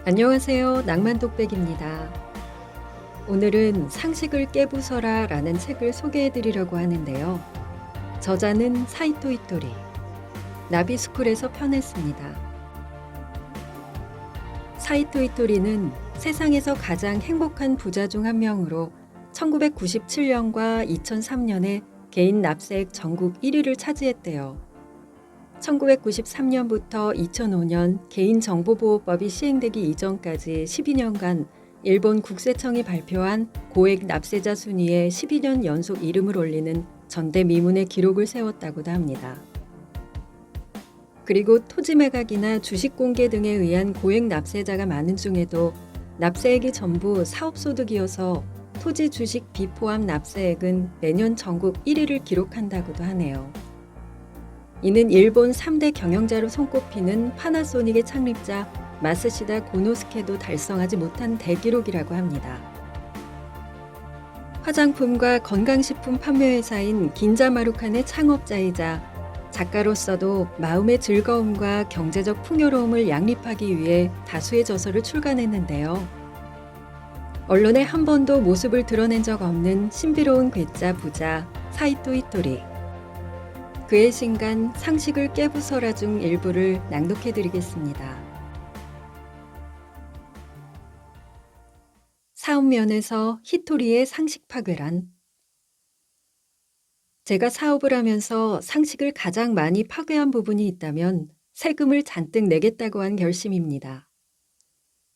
안녕하세요. 낭만독백입니다. 오늘은 상식을 깨부숴라 라는 책을 소개해 드리려고 하는데요. 저자는 사이토 이토리, 나비스쿨에서 펴냈습니다. 사이토 이토리는 세상에서 가장 행복한 부자 중 한 명으로 1997년과 2003년에 개인 납세액 전국 1위를 차지했대요. 1993년부터 2005년 개인정보보호법이 시행되기 이전까지 12년간 일본 국세청이 발표한 고액 납세자 순위에 12년 연속 이름을 올리는 전대미문의 기록을 세웠다고도 합니다. 그리고 토지 매각이나 주식 공개 등에 의한 고액 납세자가 많은 중에도 납세액이 전부 사업소득이어서 토지 주식 비포함 납세액은 매년 전국 1위를 기록한다고도 하네요. 이는 일본 3대 경영자로 손꼽히는 파나소닉의 창립자 마스시다 고노스케도 달성하지 못한 대기록이라고 합니다. 화장품과 건강식품 판매회사인 긴자마루칸의 창업자이자 작가로서도 마음의 즐거움과 경제적 풍요로움을 양립하기 위해 다수의 저서를 출간했는데요. 언론에 한 번도 모습을 드러낸 적 없는 신비로운 괴짜 부자 사이토 이토리. 그의 신간 상식을 깨부숴라 중 일부를 낭독해 드리겠습니다. 사업면에서 히토리의 상식 파괴란? 제가 사업을 하면서 상식을 가장 많이 파괴한 부분이 있다면 세금을 잔뜩 내겠다고 한 결심입니다.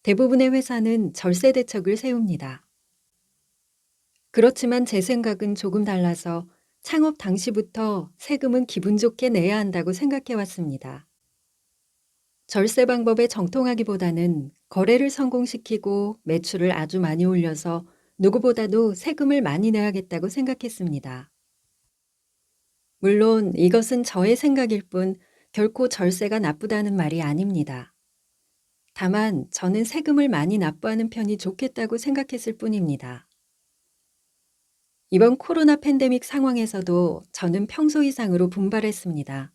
대부분의 회사는 절세 대책을 세웁니다. 그렇지만 제 생각은 조금 달라서 창업 당시부터 세금은 기분 좋게 내야 한다고 생각해 왔습니다. 절세 방법에 정통하기보다는 거래를 성공시키고 매출을 아주 많이 올려서 누구보다도 세금을 많이 내야겠다고 생각했습니다. 물론 이것은 저의 생각일 뿐 결코 절세가 나쁘다는 말이 아닙니다. 다만 저는 세금을 많이 납부하는 편이 좋겠다고 생각했을 뿐입니다. 이번 코로나 팬데믹 상황에서도 저는 평소 이상으로 분발했습니다.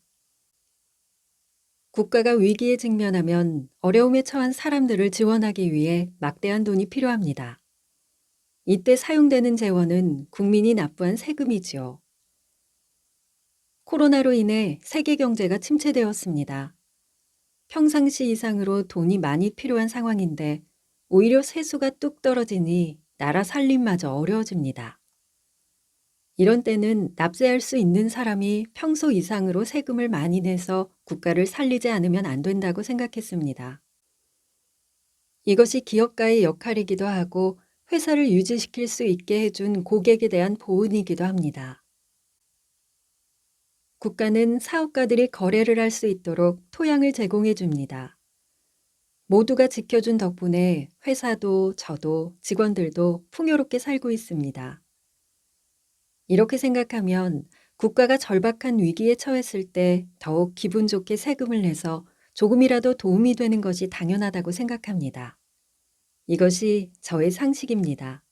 국가가 위기에 직면하면 어려움에 처한 사람들을 지원하기 위해 막대한 돈이 필요합니다. 이때 사용되는 재원은 국민이 납부한 세금이지요. 코로나로 인해 세계 경제가 침체되었습니다. 평상시 이상으로 돈이 많이 필요한 상황인데 오히려 세수가 뚝 떨어지니 나라 살림마저 어려워집니다. 이런 때는 납세할 수 있는 사람이 평소 이상으로 세금을 많이 내서 국가를 살리지 않으면 안 된다고 생각했습니다. 이것이 기업가의 역할이기도 하고 회사를 유지시킬 수 있게 해준 고객에 대한 보은이기도 합니다. 국가는 사업가들이 거래를 할 수 있도록 토양을 제공해 줍니다. 모두가 지켜준 덕분에 회사도 저도 직원들도 풍요롭게 살고 있습니다. 이렇게 생각하면 국가가 절박한 위기에 처했을 때 더욱 기분 좋게 세금을 내서 조금이라도 도움이 되는 것이 당연하다고 생각합니다. 이것이 저의 상식입니다.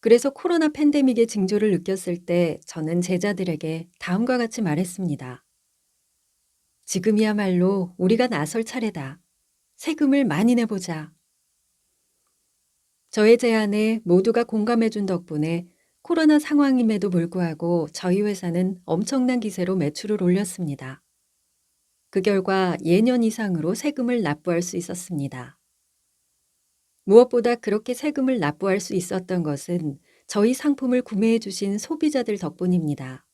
그래서 코로나 팬데믹의 징조를 느꼈을 때 저는 제자들에게 다음과 같이 말했습니다. 지금이야말로 우리가 나설 차례다. 세금을 많이 내보자. 저의 제안에 모두가 공감해준 덕분에 코로나 상황임에도 불구하고 저희 회사는 엄청난 기세로 매출을 올렸습니다. 그 결과 예년 이상으로 세금을 납부할 수 있었습니다. 무엇보다 그렇게 세금을 납부할 수 있었던 것은 저희 상품을 구매해 주신 소비자들 덕분입니다.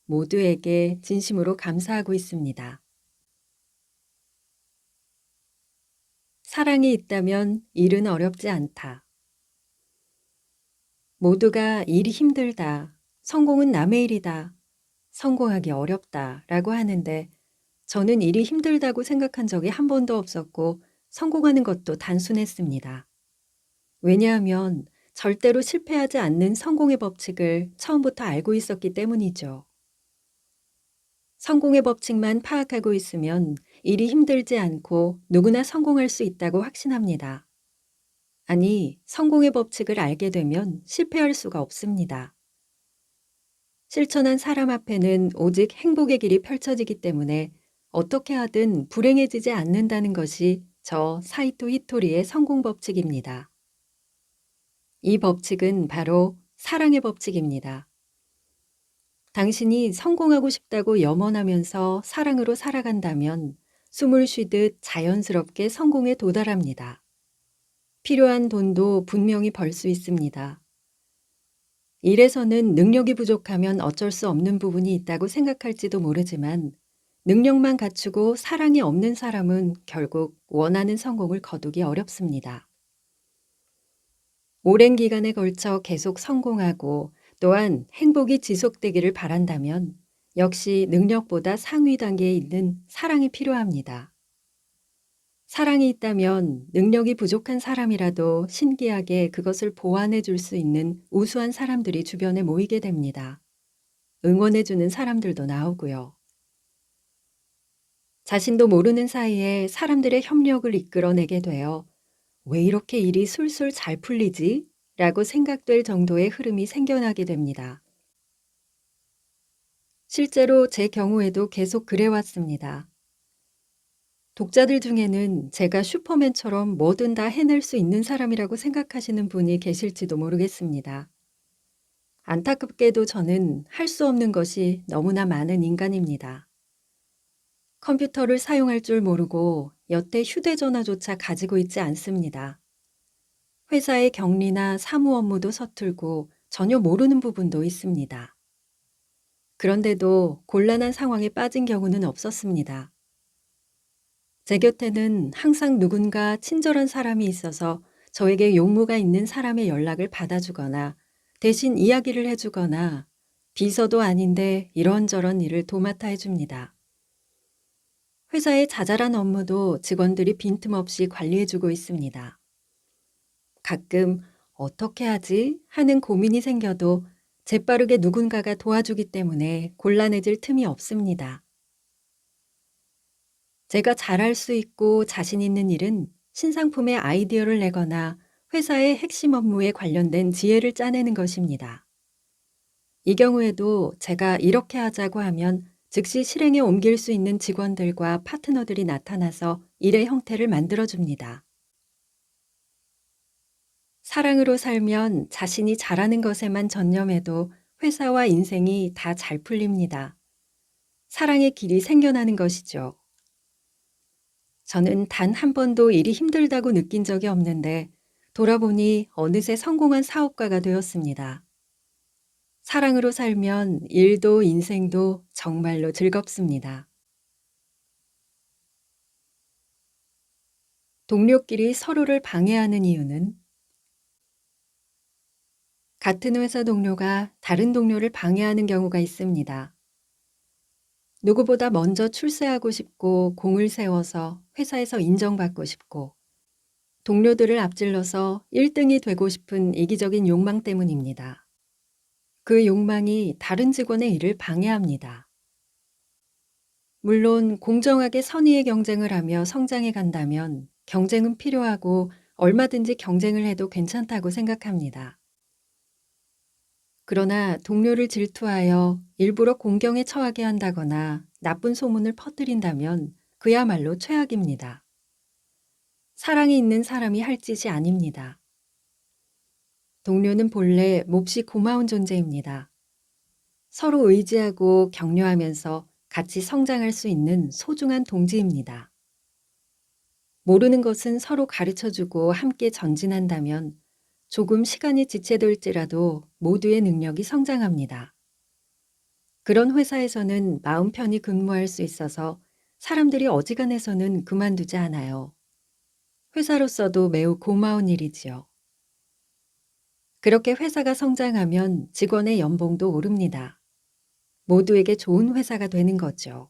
모두에게 진심으로 감사하고 있습니다. 사랑이 있다면 일은 어렵지 않다. 모두가 일이 힘들다, 성공은 남의 일이다, 성공하기 어렵다 라고 하는데 저는 일이 힘들다고 생각한 적이 한 번도 없었고 성공하는 것도 단순했습니다. 왜냐하면 절대로 실패하지 않는 성공의 법칙을 처음부터 알고 있었기 때문이죠. 성공의 법칙만 파악하고 있으면 일이 힘들지 않고 누구나 성공할 수 있다고 확신합니다. 아니, 성공의 법칙을 알게 되면 실패할 수가 없습니다. 실천한 사람 앞에는 오직 행복의 길이 펼쳐지기 때문에 어떻게 하든 불행해지지 않는다는 것이 저 사이토 히토리의 성공 법칙입니다. 이 법칙은 바로 사랑의 법칙입니다. 당신이 성공하고 싶다고 염원하면서 사랑으로 살아간다면 숨을 쉬듯 자연스럽게 성공에 도달합니다. 필요한 돈도 분명히 벌 수 있습니다. 일에서는 능력이 부족하면 어쩔 수 없는 부분이 있다고 생각할지도 모르지만 능력만 갖추고 사랑이 없는 사람은 결국 원하는 성공을 거두기 어렵습니다. 오랜 기간에 걸쳐 계속 성공하고 또한 행복이 지속되기를 바란다면 역시 능력보다 상위 단계에 있는 사랑이 필요합니다. 사랑이 있다면 능력이 부족한 사람이라도 신기하게 그것을 보완해 줄 수 있는 우수한 사람들이 주변에 모이게 됩니다. 응원해 주는 사람들도 나오고요. 자신도 모르는 사이에 사람들의 협력을 이끌어내게 되어 왜 이렇게 일이 술술 잘 풀리지? 라고 생각될 정도의 흐름이 생겨나게 됩니다. 실제로 제 경우에도 계속 그래왔습니다. 독자들 중에는 제가 슈퍼맨처럼 뭐든 다 해낼 수 있는 사람이라고 생각하시는 분이 계실지도 모르겠습니다. 안타깝게도 저는 할 수 없는 것이 너무나 많은 인간입니다. 컴퓨터를 사용할 줄 모르고 여태 휴대전화조차 가지고 있지 않습니다. 회사의 격리나 사무 업무도 서툴고 전혀 모르는 부분도 있습니다. 그런데도 곤란한 상황에 빠진 경우는 없었습니다. 제 곁에는 항상 누군가 친절한 사람이 있어서 저에게 용무가 있는 사람의 연락을 받아주거나 대신 이야기를 해주거나 비서도 아닌데 이런저런 일을 도맡아 해줍니다. 회사의 자잘한 업무도 직원들이 빈틈없이 관리해주고 있습니다. 가끔 어떻게 하지? 하는 고민이 생겨도 재빠르게 누군가가 도와주기 때문에 곤란해질 틈이 없습니다. 제가 잘할 수 있고 자신 있는 일은 신상품의 아이디어를 내거나 회사의 핵심 업무에 관련된 지혜를 짜내는 것입니다. 이 경우에도 제가 이렇게 하자고 하면 즉시 실행에 옮길 수 있는 직원들과 파트너들이 나타나서 일의 형태를 만들어줍니다. 사랑으로 살면 자신이 잘하는 것에만 전념해도 회사와 인생이 다 잘 풀립니다. 사랑의 길이 생겨나는 것이죠. 저는 단 한 번도 일이 힘들다고 느낀 적이 없는데 돌아보니 어느새 성공한 사업가가 되었습니다. 사랑으로 살면 일도 인생도 정말로 즐겁습니다. 동료끼리 서로를 방해하는 이유는 같은 회사 동료가 다른 동료를 방해하는 경우가 있습니다. 누구보다 먼저 출세하고 싶고 공을 세워서 회사에서 인정받고 싶고 동료들을 앞질러서 1등이 되고 싶은 이기적인 욕망 때문입니다. 그 욕망이 다른 직원의 일을 방해합니다. 물론 공정하게 선의의 경쟁을 하며 성장해 간다면 경쟁은 필요하고 얼마든지 경쟁을 해도 괜찮다고 생각합니다. 그러나 동료를 질투하여 일부러 공경에 처하게 한다거나 나쁜 소문을 퍼뜨린다면 그야말로 최악입니다. 사랑이 있는 사람이 할 짓이 아닙니다. 동료는 본래 몹시 고마운 존재입니다. 서로 의지하고 격려하면서 같이 성장할 수 있는 소중한 동지입니다. 모르는 것은 서로 가르쳐주고 함께 전진한다면 조금 시간이 지체될지라도 모두의 능력이 성장합니다. 그런 회사에서는 마음 편히 근무할 수 있어서 사람들이 어지간해서는 그만두지 않아요. 회사로서도 매우 고마운 일이지요. 그렇게 회사가 성장하면 직원의 연봉도 오릅니다. 모두에게 좋은 회사가 되는 거죠.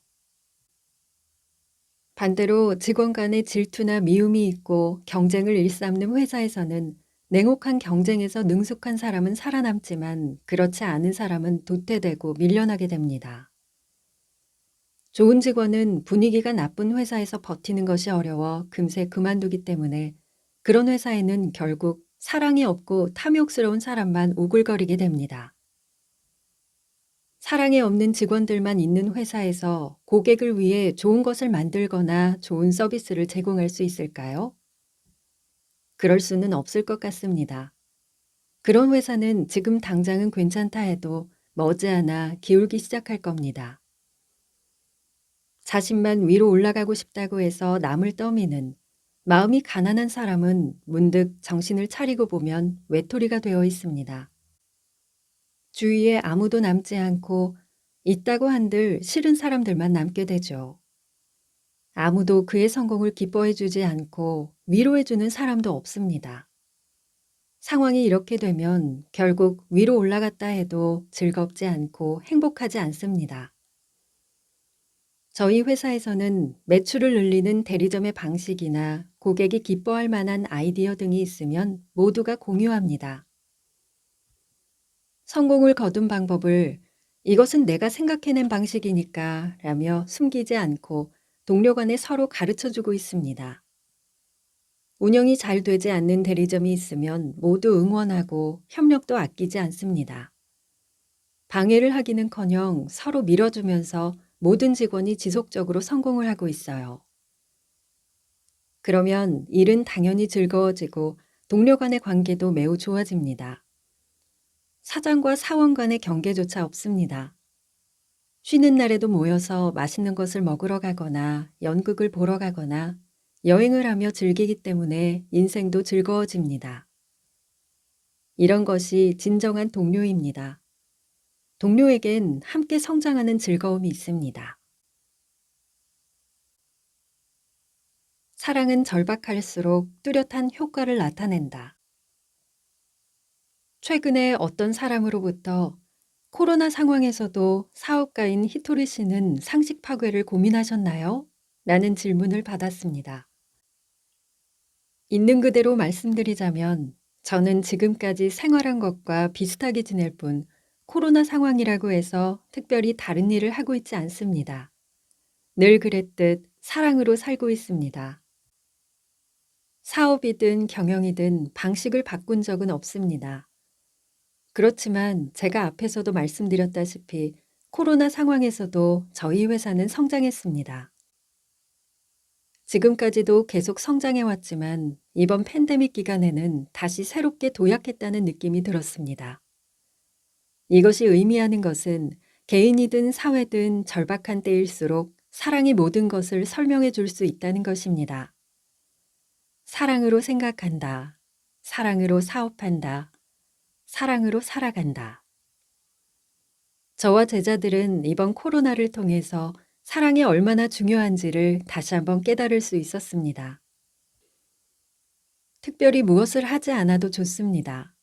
반대로 직원 간의 질투나 미움이 있고 경쟁을 일삼는 회사에서는 냉혹한 경쟁에서 능숙한 사람은 살아남지만 그렇지 않은 사람은 도태되고 밀려나게 됩니다. 좋은 직원은 분위기가 나쁜 회사에서 버티는 것이 어려워 금세 그만두기 때문에 그런 회사에는 결국 사랑이 없고 탐욕스러운 사람만 우글거리게 됩니다. 사랑이 없는 직원들만 있는 회사에서 고객을 위해 좋은 것을 만들거나 좋은 서비스를 제공할 수 있을까요? 그럴 수는 없을 것 같습니다. 그런 회사는 지금 당장은 괜찮다 해도 머지않아 기울기 시작할 겁니다. 자신만 위로 올라가고 싶다고 해서 남을 떠미는 마음이 가난한 사람은 문득 정신을 차리고 보면 외톨이가 되어 있습니다. 주위에 아무도 남지 않고 있다고 한들 싫은 사람들만 남게 되죠. 아무도 그의 성공을 기뻐해 주지 않고 위로해 주는 사람도 없습니다. 상황이 이렇게 되면 결국 위로 올라갔다 해도 즐겁지 않고 행복하지 않습니다. 저희 회사에서는 매출을 늘리는 대리점의 방식이나 고객이 기뻐할 만한 아이디어 등이 있으면 모두가 공유합니다. 성공을 거둔 방법을 이것은 내가 생각해낸 방식이니까 라며 숨기지 않고 동료 간에 서로 가르쳐 주고 있습니다. 운영이 잘 되지 않는 대리점이 있으면 모두 응원하고 협력도 아끼지 않습니다. 방해를 하기는커녕 서로 밀어주면서 모든 직원이 지속적으로 성공을 하고 있어요. 그러면 일은 당연히 즐거워지고 동료 간의 관계도 매우 좋아집니다. 사장과 사원 간의 경계조차 없습니다. 쉬는 날에도 모여서 맛있는 것을 먹으러 가거나 연극을 보러 가거나 여행을 하며 즐기기 때문에 인생도 즐거워집니다. 이런 것이 진정한 동료입니다. 동료에겐 함께 성장하는 즐거움이 있습니다. 사랑은 절박할수록 뚜렷한 효과를 나타낸다. 최근에 어떤 사람으로부터 코로나 상황에서도 사업가인 히토리 씨는 상식 파괴를 고민하셨나요? 라는 질문을 받았습니다. 있는 그대로 말씀드리자면 저는 지금까지 생활한 것과 비슷하게 지낼 뿐 코로나 상황이라고 해서 특별히 다른 일을 하고 있지 않습니다. 늘 그랬듯 사랑으로 살고 있습니다. 사업이든 경영이든 방식을 바꾼 적은 없습니다. 그렇지만 제가 앞에서도 말씀드렸다시피 코로나 상황에서도 저희 회사는 성장했습니다. 지금까지도 계속 성장해 왔지만 이번 팬데믹 기간에는 다시 새롭게 도약했다는 느낌이 들었습니다. 이것이 의미하는 것은 개인이든 사회든 절박한 때일수록 사랑이 모든 것을 설명해 줄 수 있다는 것입니다. 사랑으로 생각한다. 사랑으로 사업한다. 사랑으로 살아간다. 저와 제자들은 이번 코로나를 통해서 사랑이 얼마나 중요한지를 다시 한번 깨달을 수 있었습니다. 특별히 무엇을 하지 않아도 좋습니다.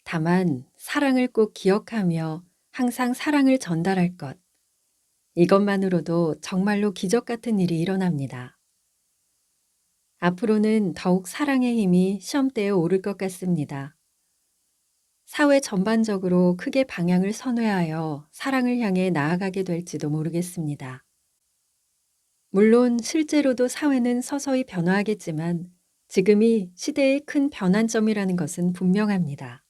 다만 사랑을 꼭 기억하며 항상 사랑을 전달할 것. 이것만으로도 정말로 기적 같은 일이 일어납니다. 앞으로는 더욱 사랑의 힘이 시험대에 오를 것 같습니다. 사회 전반적으로 크게 방향을 선회하여 사랑을 향해 나아가게 될지도 모르겠습니다. 물론 실제로도 사회는 서서히 변화하겠지만 지금이 시대의 큰 변환점이라는 것은 분명합니다.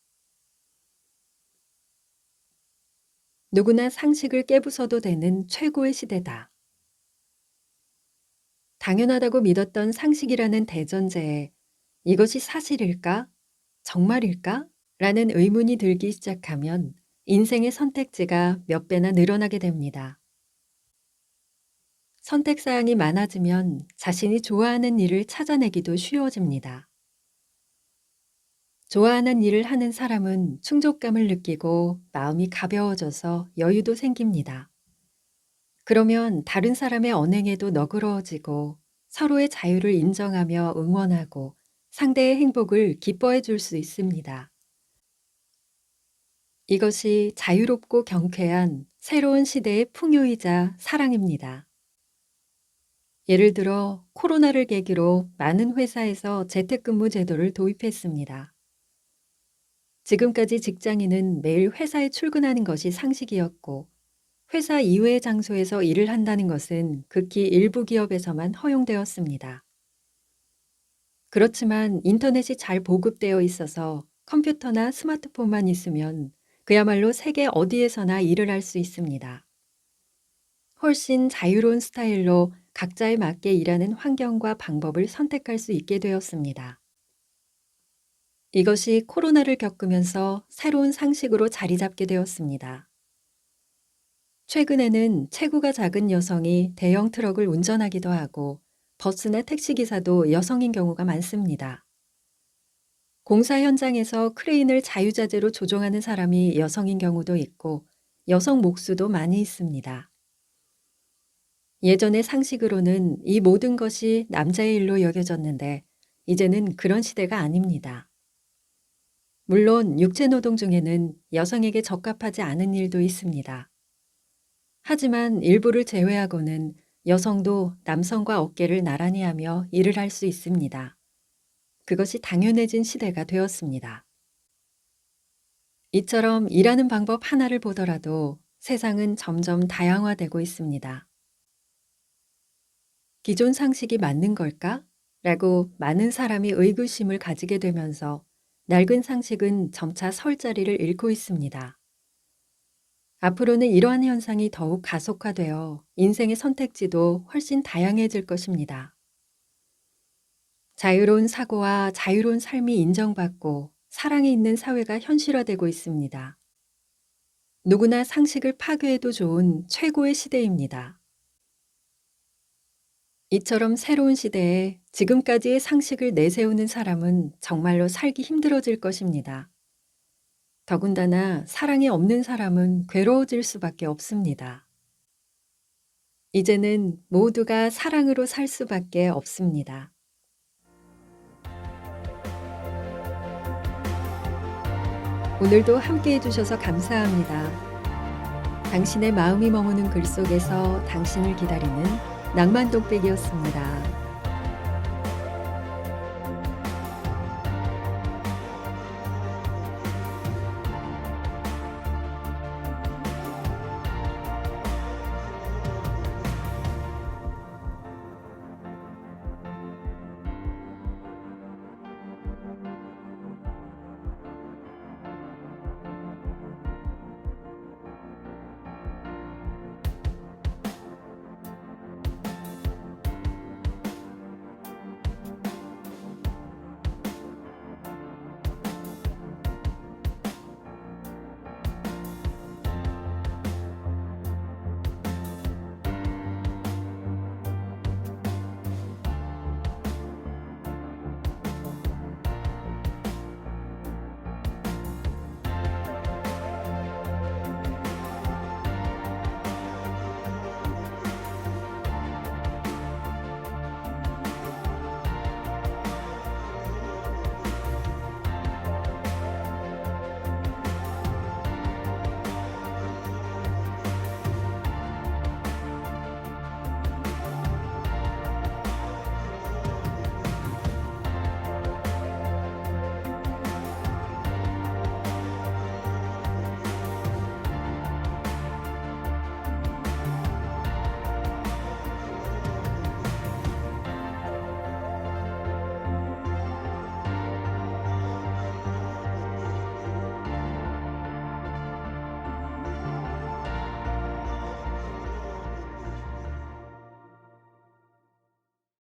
누구나 상식을 깨부숴도 되는 최고의 시대다. 당연하다고 믿었던 상식이라는 대전제에 이것이 사실일까? 정말일까? 라는 의문이 들기 시작하면 인생의 선택지가 몇 배나 늘어나게 됩니다. 선택사항이 많아지면 자신이 좋아하는 일을 찾아내기도 쉬워집니다. 좋아하는 일을 하는 사람은 충족감을 느끼고 마음이 가벼워져서 여유도 생깁니다. 그러면 다른 사람의 언행에도 너그러워지고 서로의 자유를 인정하며 응원하고 상대의 행복을 기뻐해 줄 수 있습니다. 이것이 자유롭고 경쾌한 새로운 시대의 풍요이자 사랑입니다. 예를 들어 코로나를 계기로 많은 회사에서 재택근무 제도를 도입했습니다. 지금까지 직장인은 매일 회사에 출근하는 것이 상식이었고 회사 이외의 장소에서 일을 한다는 것은 극히 일부 기업에서만 허용되었습니다. 그렇지만 인터넷이 잘 보급되어 있어서 컴퓨터나 스마트폰만 있으면 그야말로 세계 어디에서나 일을 할 수 있습니다. 훨씬 자유로운 스타일로 각자에 맞게 일하는 환경과 방법을 선택할 수 있게 되었습니다. 이것이 코로나를 겪으면서 새로운 상식으로 자리 잡게 되었습니다. 최근에는 체구가 작은 여성이 대형 트럭을 운전하기도 하고 버스나 택시 기사도 여성인 경우가 많습니다. 공사 현장에서 크레인을 자유자재로 조종하는 사람이 여성인 경우도 있고 여성 목수도 많이 있습니다. 예전의 상식으로는 이 모든 것이 남자의 일로 여겨졌는데 이제는 그런 시대가 아닙니다. 물론 육체노동 중에는 여성에게 적합하지 않은 일도 있습니다. 하지만 일부를 제외하고는 여성도 남성과 어깨를 나란히 하며 일을 할 수 있습니다. 그것이 당연해진 시대가 되었습니다. 이처럼 일하는 방법 하나를 보더라도 세상은 점점 다양화되고 있습니다. 기존 상식이 맞는 걸까? 라고 많은 사람이 의구심을 가지게 되면서 낡은 상식은 점차 설 자리를 잃고 있습니다. 앞으로는 이러한 현상이 더욱 가속화되어 인생의 선택지도 훨씬 다양해질 것입니다. 자유로운 사고와 자유로운 삶이 인정받고 사랑이 있는 사회가 현실화되고 있습니다. 누구나 상식을 파괴해도 좋은 최고의 시대입니다. 이처럼 새로운 시대에 지금까지의 상식을 내세우는 사람은 정말로 살기 힘들어질 것입니다. 더군다나 사랑이 없는 사람은 괴로워질 수밖에 없습니다. 이제는 모두가 사랑으로 살 수밖에 없습니다. 오늘도 함께 해주셔서 감사합니다. 당신의 마음이 머무는 글 속에서 당신을 기다리는 낭만 독백이었습니다.